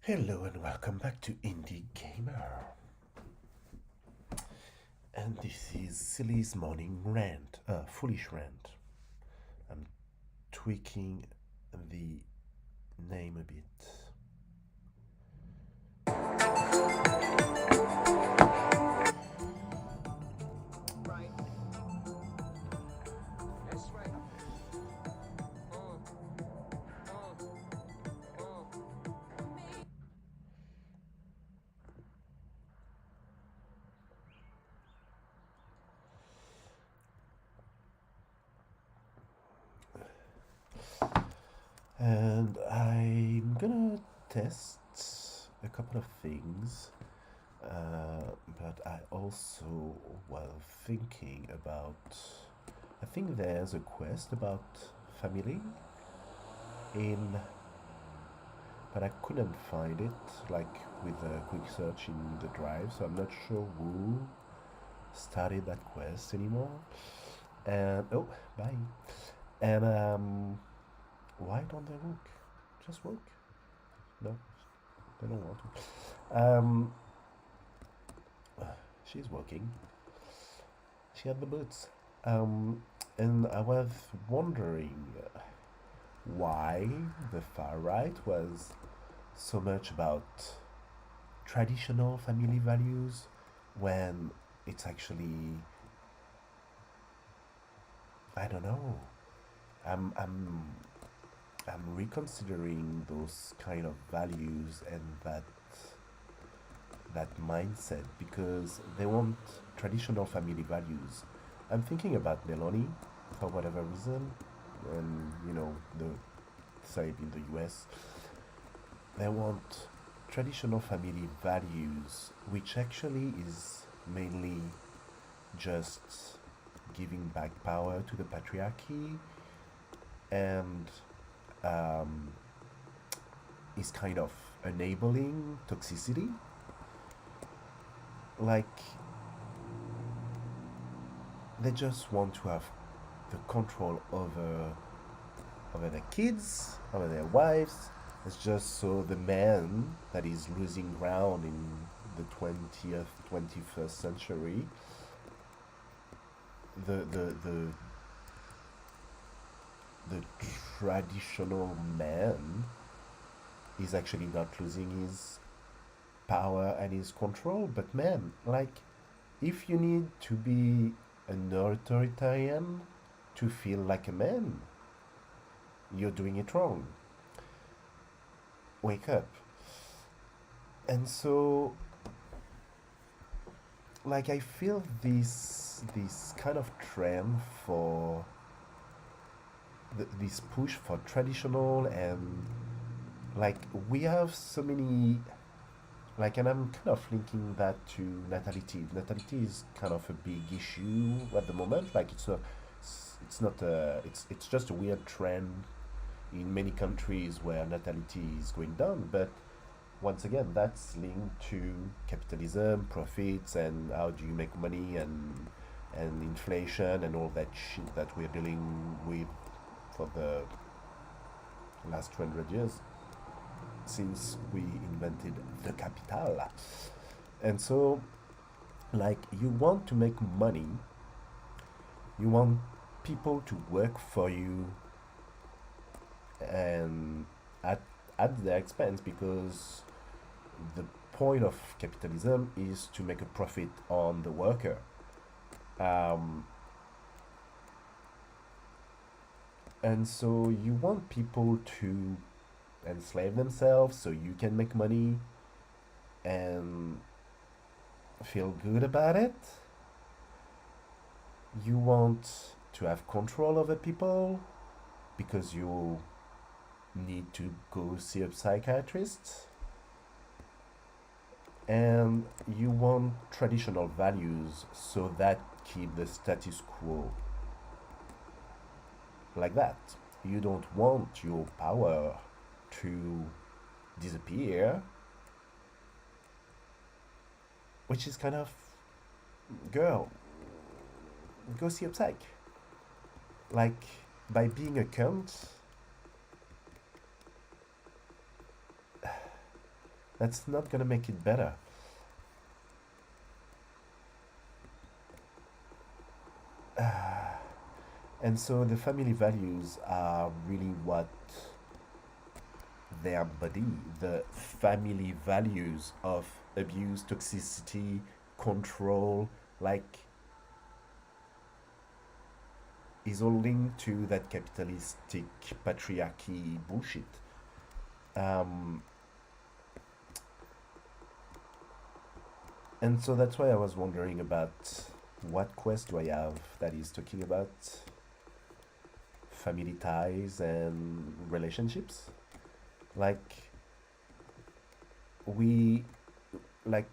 Hello and welcome back to Indie Gamer. And this is Silly's morning rant, foolish rant. I'm tweaking the name a bit. Right. That's right. And I'm gonna test a couple of things, but I also was thinking about. I think there's a quest about family in but I couldn't find it like with a quick search in the drive, so I'm not sure who started that quest anymore. And oh, bye. And why don't they work? Just work? No, they don't want to. She's working. She had the boots. And I was wondering why the far right was so much about traditional family values when it's actually I don't know. I'm I'm I'm reconsidering those kind of values and that mindset because they want traditional family values. I'm thinking about Meloni for whatever reason, and the same in the U.S. They want traditional family values, which actually is mainly just giving back power to the patriarchy and um, is kind of enabling toxicity. Like, they just want to have the control over their kids, over their wives. It's just so the man that is losing ground in the 20th, 21st century, the the the the traditional man is actually not losing his power and his control. But man, like, if you need to be an authoritarian to feel like a man, you're doing it wrong. Wake up. And so, like, I feel this kind of trend for this push for traditional and like we have so many like and I'm kind of linking that to natality. Natality is kind of a big issue at the moment. Like it's not a it's just a weird trend in many countries where natality is going down. But once again, that's linked to capitalism, profits, and how do you make money and inflation and all that shit that we're dealing with for the last 200 years since we invented the capital. And so, like, you want to make money, you want people to work for you and at, at their expense because the point of capitalism is to make a profit on the worker. Um, and so you want people to enslave themselves so you can make money and feel good about it. You want to have control over people because you need to go see a psychiatrist. And you want traditional values so that keep the status quo like that. You don't want your power to disappear, which is kind of girl, go see a psych. Like by being a cunt, That's not gonna make it better. And so the family values are really what they embody, the family values of abuse, toxicity, control, like is all linked to that capitalistic patriarchy bullshit. Um, and so that's why I was wondering about what quest do I have that is talking about family ties and relationships. Like we like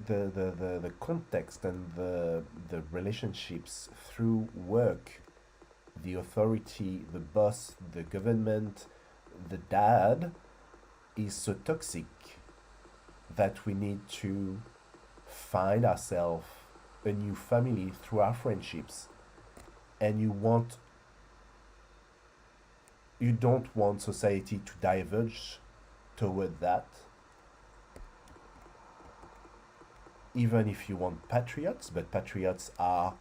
the context and the relationships through work, the authority, the boss, the government, the dad is so toxic that we need to find ourselves a new family through our friendships. And you don't want society to diverge toward that, even if you want patriots, but patriots are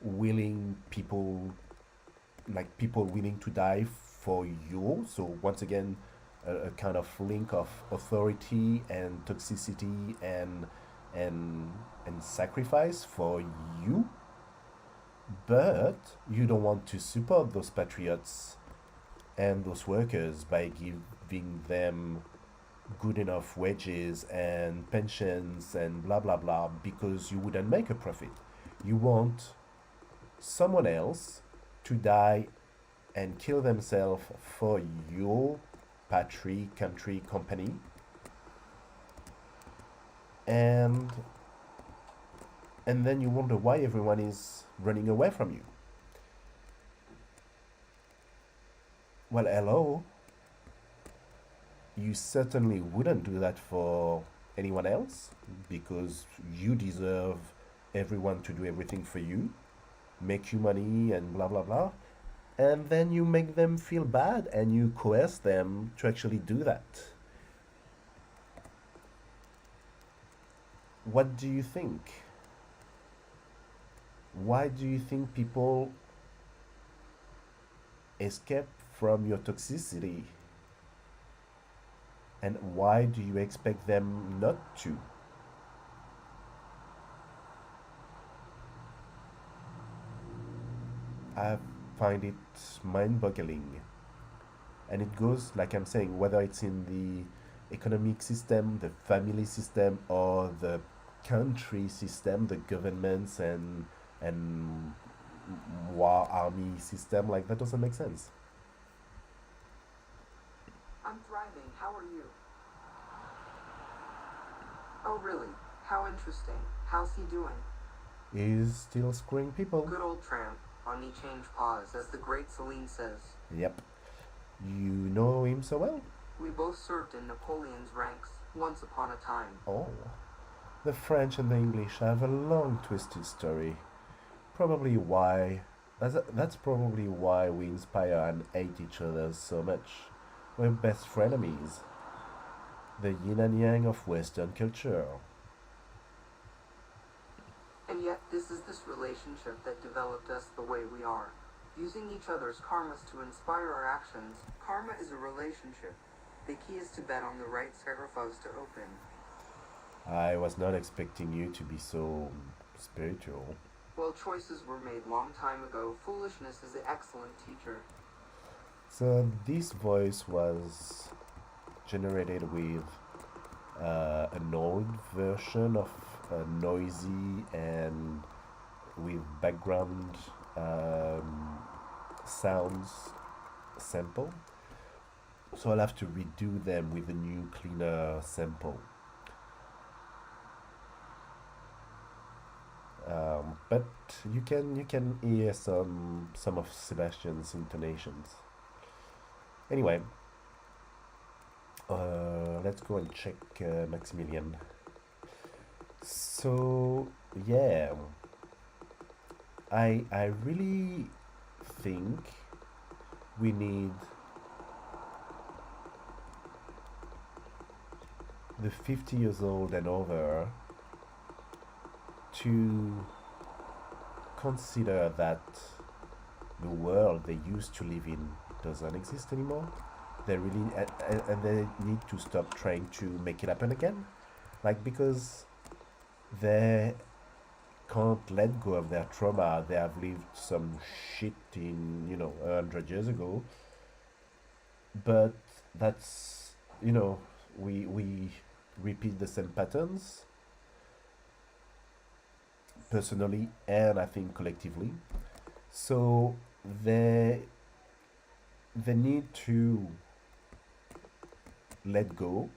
willing people, like people willing to die for you. So once again, a kind of link of authority and toxicity and and sacrifice for you, but you don't want to support those patriots and those workers by giving them good enough wages and pensions and blah blah blah because you wouldn't make a profit. You want someone else to die and kill themselves for your patrie, country, company, and and then you wonder why everyone is running away from you. Well, hello, you certainly wouldn't do that for anyone else because you deserve everyone to do everything for you, make you money, and blah blah blah. And then you make them feel bad and you coerce them to actually do that. What do you think? Why do you think people escape from your toxicity? And why do you expect them not to? I find it mind boggling. And it goes, like I'm saying, whether it's in the economic system, the family system, or the country system, the governments and war army system, like that doesn't make sense. I'm thriving. How are you? Oh, really? How interesting. How's he doing? Is still screwing people. Good old tramp. On he change paws, as the great Celine says. Yep. You know him so well? We both served in Napoleon's ranks, once upon a time. Oh. The French and the English have a long twisted story. Probably why. That's probably why we inspire and hate each other so much. We're best frenemies. The yin and yang of Western culture. And yet, this relationship that developed us the way we are. Using each other's karmas to inspire our actions. Karma is a relationship. The key is to bet on the right sacrifice to open. I was not expecting you to be so spiritual. Well, choices were made long time ago. Foolishness is an excellent teacher. So this voice was generated with an old version of a noisy and with background sounds sample. So I'll have to redo them with a new cleaner sample. But you can hear some of Sebastian's intonations. Anyway, let's go and check Maximilian. So yeah, I really think the 50 years old and over to consider that the world they used to live in doesn't exist anymore. They really and they need to stop trying to make it happen again, like because they can't let go of their trauma. They have lived some shit in 100 years ago, but that's we repeat the same patterns personally and I think collectively. So they they need to let go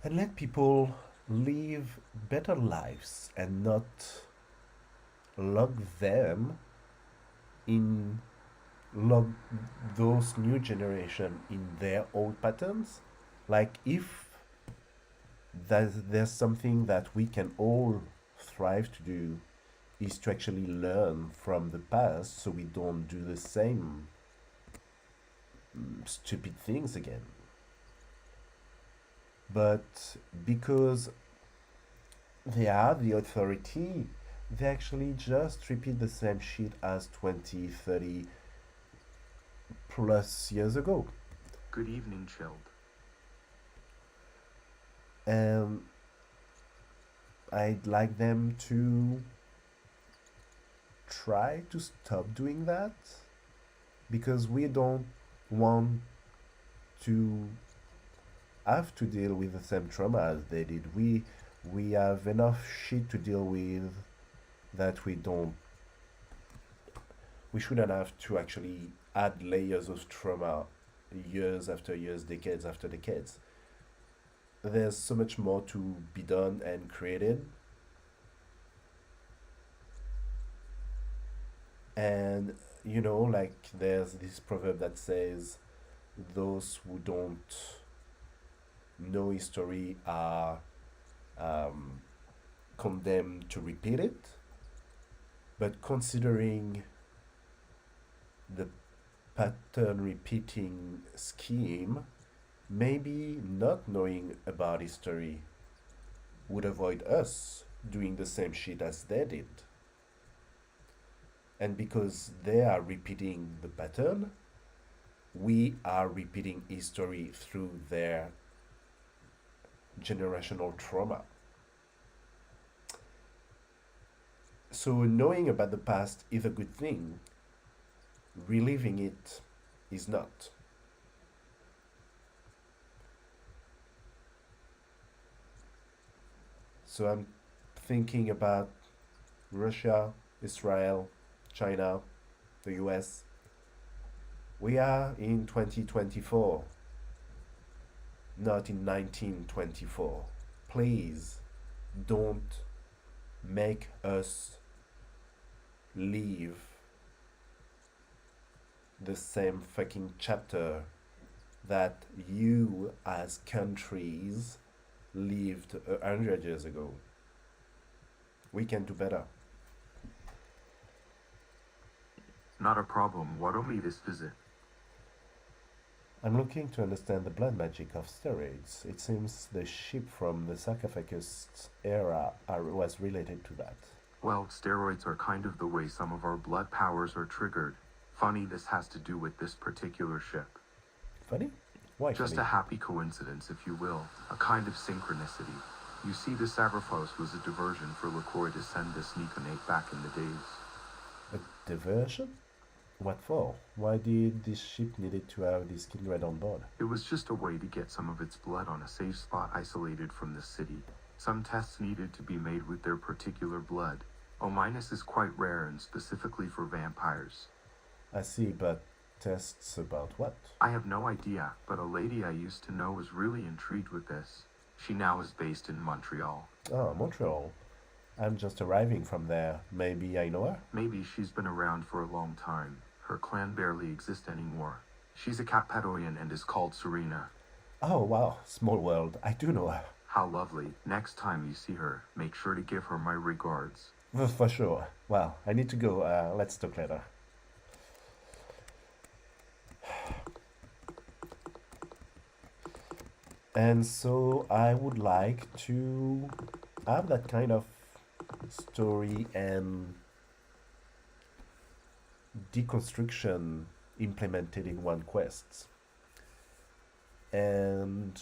and let people live better lives and not lock them in lock those new generation in their old patterns. Like if there's something that we can all thrive to do is to actually learn from the past so we don't do the same stupid things again. But because they are the authority, they actually just repeat the same shit as 20, 30 plus years ago. Good evening, Chilled. And I'd like them to try to stop doing that because we don't want to have to deal with the same trauma as they did. We have enough shit to deal with that we shouldn't have to actually add layers of trauma years after years, decades after decades. There's so much more to be done and created. And like there's this proverb that says those who don't know history are condemned to repeat it. But considering the pattern repeating scheme, maybe not knowing about history would avoid us doing the same shit as they did. And because they are repeating the pattern, we are repeating history through their generational trauma. So knowing about the past is a good thing. Reliving it is not. So I'm thinking about Russia, Israel, China, the US. We are in 2024, not in 1924. Please don't make us live the same fucking chapter that you as countries lived 100 years ago. We can do better. Not a problem. What'll be this visit? I'm looking to understand the blood magic of steroids. It seems the ship from the sarcophagus era was related to that. Well, steroids are kind of the way some of our blood powers are triggered. Funny this has to do with this particular ship. Funny? Why Just funny? a happy coincidence, if you will. A kind of synchronicity. You see, the Savrafos was a diversion for LaCroix to send this Nikonate back in the days. A diversion? What for? Why did this ship needed to have this kindred on board? It was just a way to get some of its blood on a safe spot isolated from the city. Some tests needed to be made with their particular blood. O- is quite rare and specifically for vampires. I see, but tests about what? I have no idea, but a lady I used to know was really intrigued with this. She now is based in Montreal. Oh, Montreal. I'm just arriving from there. Maybe I know her? Maybe she's been around for a long time. Her clan barely exists anymore. She's a Cappadocian and is called Serena. Oh, wow. Small world. I do know her. How lovely. Next time you see her, make sure to give her my regards. For sure. Well, I need to go. Let's talk later. And so I would like to have that kind of story and deconstruction implemented in one quest. And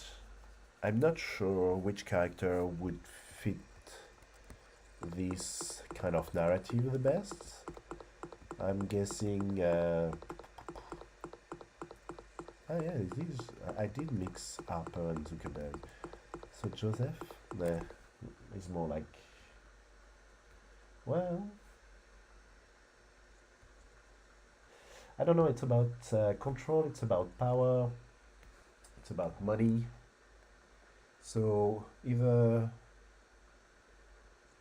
I'm not sure which character would fit this kind of narrative the best. I'm guessing. Oh yeah, it is. I did mix Harper and Zuckerberg. So Joseph, nah, is more like. Well, I don't know. It's about control. It's about power. It's about money. So either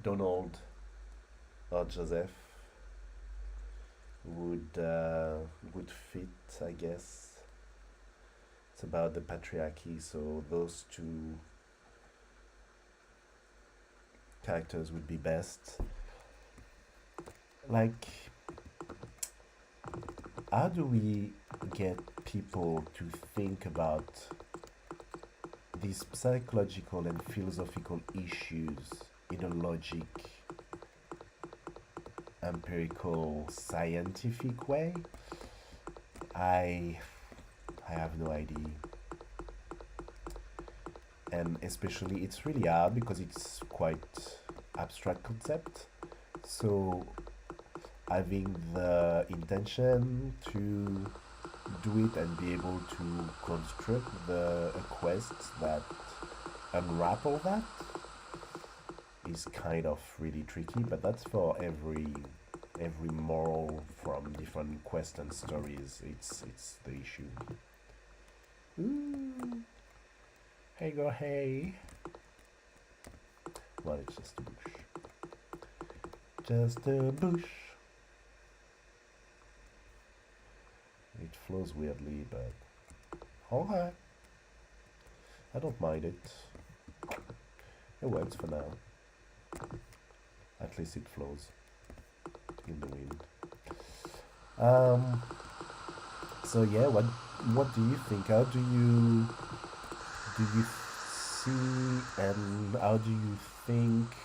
Donald or Joseph would fit, I guess. It's about the patriarchy, so those two characters would be best. Like, how do we get people to think about these psychological and philosophical issues in a logic, empirical, scientific way? I have no idea. And especially it's really hard because it's quite abstract concept. So having the intention to do it and be able to construct the quests that unwrap all that is kind of really tricky, but that's for every moral from different quests and stories. It's the issue. Ooh. Hey go hey. Well, it's just a bush. Just a bush. It flows weirdly, but alright. I don't mind it. It works for now. At least it flows in the wind. So yeah, what do you think? How do you see, and how do you think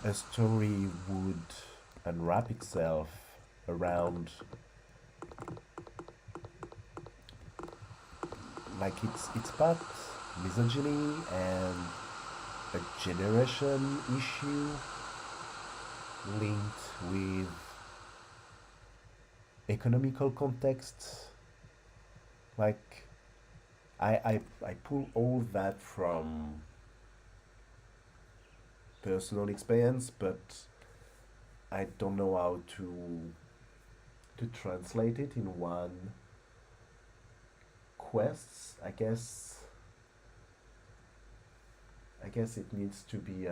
a story would unwrap itself around, like it's part misogyny and a generation issue linked with economical context? Like I pull all that from personal experience, but I don't know how to translate it in one quest. I guess it needs to be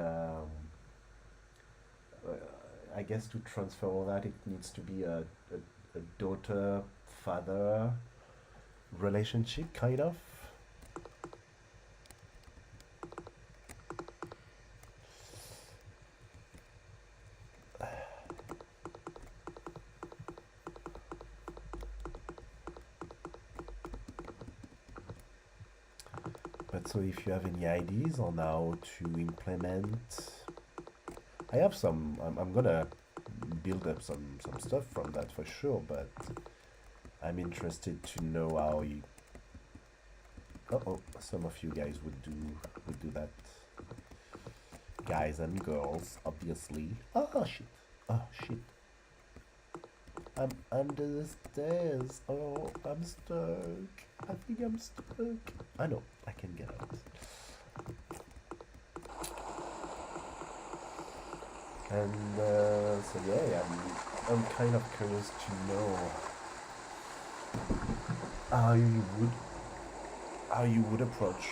I guess to transfer all that, it needs to be a daughter father relationship, kind of. But so if you have any ideas on how to implement, I have some. I'm gonna build up some stuff from that for sure, but I'm interested to know how you. Oh, some of you guys would do that. Guys and girls, obviously. Oh shit! Oh shit! I'm under the stairs. Oh, I'm stuck. I think I'm stuck. I know. I can get out. And so yeah, I'm kind of curious to know how you would approach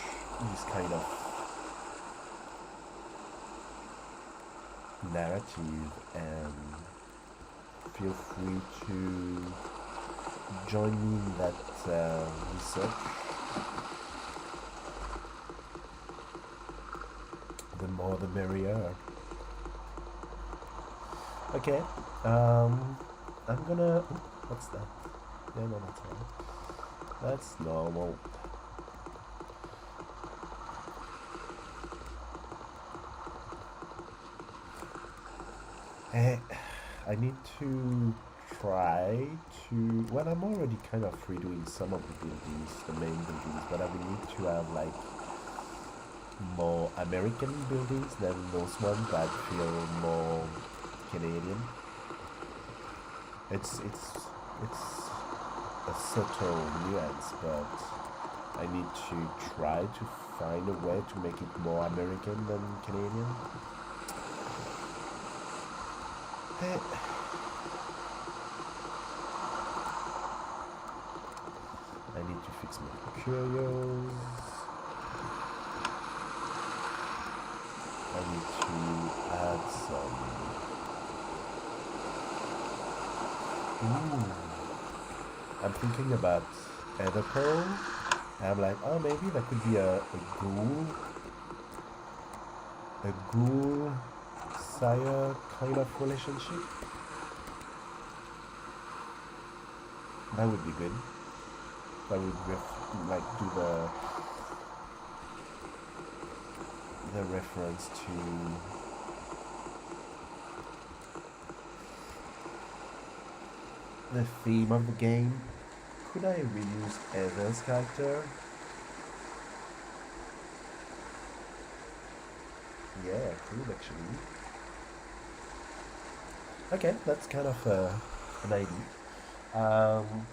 this kind of narrative, and feel free to join me in that research. The more the merrier. Okay, I'm gonna. What's that? Yeah, no, that's alright. That's normal. Eh, I need to try to. Well, I'm already kind of redoing some of the buildings, the main buildings, but I will need to have like more American buildings than those ones that feel more Canadian. It's a subtle nuance, but I need to try to find a way to make it more American than Canadian. Eh, I need to fix my curios. I need to add some. Ooh. I'm thinking about Ether Pearl. I'm like, oh, maybe that could be a ghoul sire kind of relationship. That would be good. That would like do the reference to the theme of the game. Could I reuse Ether's character? Yeah, I could actually. Okay, that's kind of an idea. Um,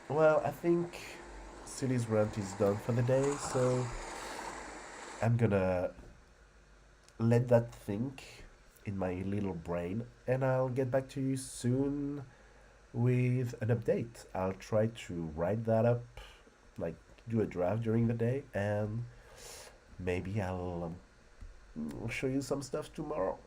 well, I think Sylly's rant is done for the day, so I'm gonna let that think in my little brain, and I'll get back to you soon with an update. I'll try to write that up, like do a draft during the day, and maybe I'll show you some stuff tomorrow.